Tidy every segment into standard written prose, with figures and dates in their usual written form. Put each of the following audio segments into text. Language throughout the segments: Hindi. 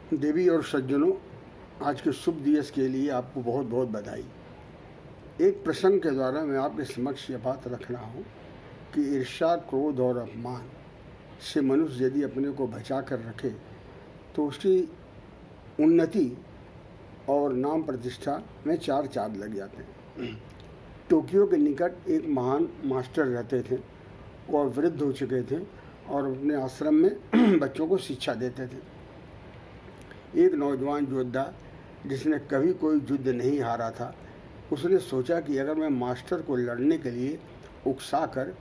देवी और सज्जनों, आज के शुभ दिवस के लिए आपको बहुत बहुत बधाई। एक प्रसंग के द्वारा मैं आपके समक्ष यह बात रख रहा हूँ कि ईर्ष्या, क्रोध और अपमान से मनुष्य यदि अपने को बचा कर रखे तो उसकी उन्नति और नाम प्रतिष्ठा में चार चांद लग जाते हैं। टोक्यो के निकट एक महान मास्टर रहते थे। वह वृद्ध हो चुके थे और अपने आश्रम में बच्चों को शिक्षा देते थे। एक नौजवान योद्धा जिसने कभी कोई युद्ध नहीं हारा था, उसने सोचा कि अगर मैं मास्टर को लड़ने के लिए उकसाकर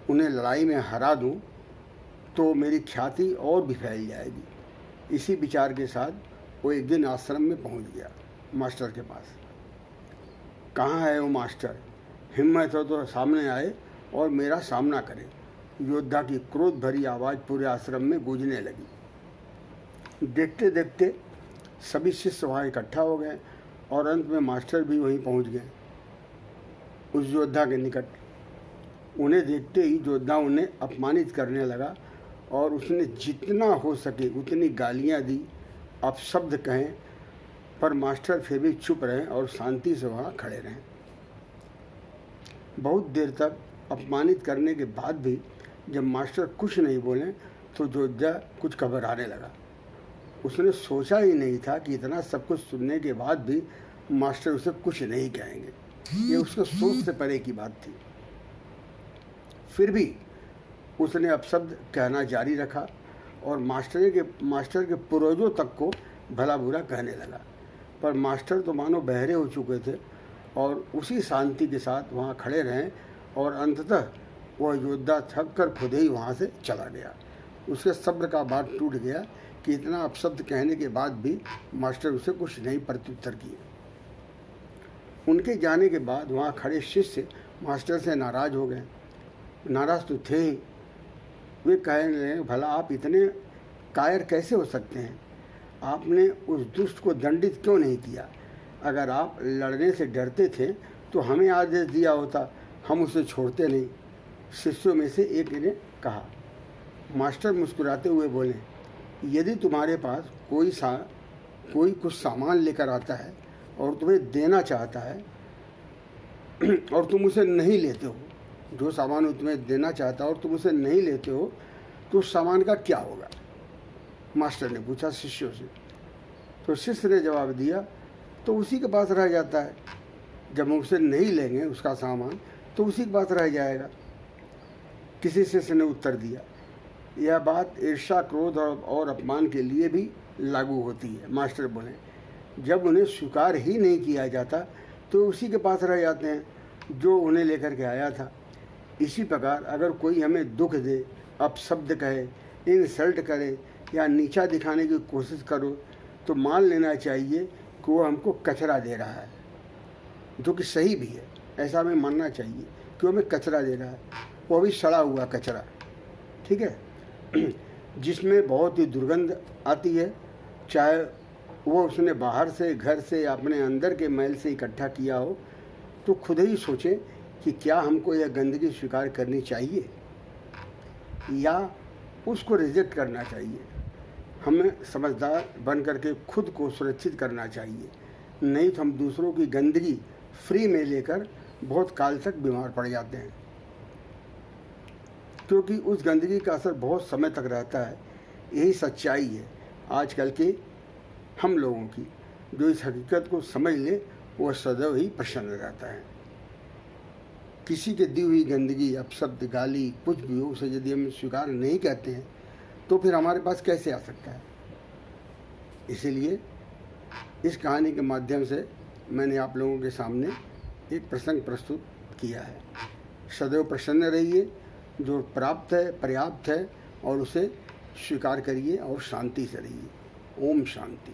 उन्हें लड़ाई में हरा दूं तो मेरी ख्याति और भी फैल जाएगी। इसी विचार के साथ वो एक दिन आश्रम में पहुंच गया मास्टर के पास। कहाँ है वो मास्टर? हिम्मत हो तो सामने आए और मेरा सामना करे। योद्धा की क्रोध भरी आवाज़ पूरे आश्रम में गूंजने लगी। देखते देखते सभी शिष्य वहाँ इकट्ठा हो गए और अंत में मास्टर भी वहीं पहुँच गए उस योद्धा के निकट। उन्हें देखते ही योद्धा उन्हें अपमानित करने लगा और उसने जितना हो सके उतनी गालियाँ दी, अपशब्द कहें, पर मास्टर फिर भी चुप रहे और शांति से वहाँ खड़े रहे। बहुत देर तक अपमानित करने के बाद भी जब मास्टर कुछ नहीं बोले तो योद्धा कुछ घबराने लगा। उसने सोचा ही नहीं था कि इतना सब कुछ सुनने के बाद भी मास्टर उसे कुछ नहीं कहेंगे। ये उसके सोच से परे की बात थी। फिर भी उसने अपशब्द कहना जारी रखा और मास्टर के पूर्वजों तक को भला बुरा कहने लगा। पर मास्टर तो मानो बहरे हो चुके थे और उसी शांति के साथ वहाँ खड़े रहे और अंततः वह योद्धा थक कर खुद ही वहाँ से चला गया। उसके सब्र का बात टूट गया कि इतना अपशब्द कहने के बाद भी मास्टर उसे कुछ नहीं प्रत्युत्तर किए। उनके जाने के बाद वहाँ खड़े शिष्य मास्टर से नाराज़ हो गए। नाराज़ तो थे ही। वे कहने लगे, भला आप इतने कायर कैसे हो सकते हैं? आपने उस दुष्ट को दंडित क्यों नहीं किया? अगर आप लड़ने से डरते थे तो हमें आदेश दिया होता, हम उसे छोड़ते नहीं। शिष्यों में से एक ने कहा। मास्टर मुस्कुराते हुए बोले, यदि तुम्हारे पास कोई कुछ सामान लेकर आता है और तुम्हें देना चाहता है और तुम उसे नहीं लेते हो, जो सामान वो तुम्हें देना चाहता है और तुम उसे नहीं लेते हो, तो उस सामान का क्या होगा? मास्टर ने पूछा शिष्यों से। तो शिष्य ने जवाब दिया, तो उसी के पास रह जाता है। जब हम उसे नहीं लेंगे उसका सामान तो उसी के पास रह जाएगा। किसी शिष्य ने उत्तर दिया, यह बात ईर्ष्या, क्रोध और अपमान के लिए भी लागू होती है। मास्टर बोले, जब उन्हें स्वीकार ही नहीं किया जाता तो उसी के पास रह जाते हैं जो उन्हें लेकर के आया था। इसी प्रकार अगर कोई हमें दुख दे, अपशब्द कहे, इंसल्ट करे या नीचा दिखाने की कोशिश करो तो मान लेना चाहिए कि वो हमको कचरा दे रहा है, जो कि सही भी है। ऐसा हमें मानना चाहिए कि वो हमें कचरा दे रहा है, वो भी सड़ा हुआ कचरा, ठीक है, जिसमें बहुत ही दुर्गंध आती है। चाहे वो उसने बाहर से, घर से, अपने अंदर के मैल से इकट्ठा किया हो, तो खुद ही सोचें कि क्या हमको यह गंदगी स्वीकार करनी चाहिए या उसको रिजेक्ट करना चाहिए। हमें समझदार बन करके खुद को सुरक्षित करना चाहिए, नहीं तो हम दूसरों की गंदगी फ्री में लेकर बहुत काल तक बीमार पड़ जाते हैं, क्योंकि उस गंदगी का असर बहुत समय तक रहता है। यही सच्चाई है आजकल के हम लोगों की। जो इस हकीकत को समझ ले वह सदैव ही प्रसन्न रहता है। किसी के दी हुई गंदगी, अपशब्द, गाली, कुछ भी हो, उसे यदि हम स्वीकार नहीं कहते हैं तो फिर हमारे पास कैसे आ सकता है? इसीलिए इस कहानी के माध्यम से मैंने आप लोगों के सामने एक प्रसंग प्रस्तुत किया है। सदैव प्रसन्न रहिए, जो प्राप्त है पर्याप्त है, और उसे स्वीकार करिए और शांति से रहिए। ओम शांति।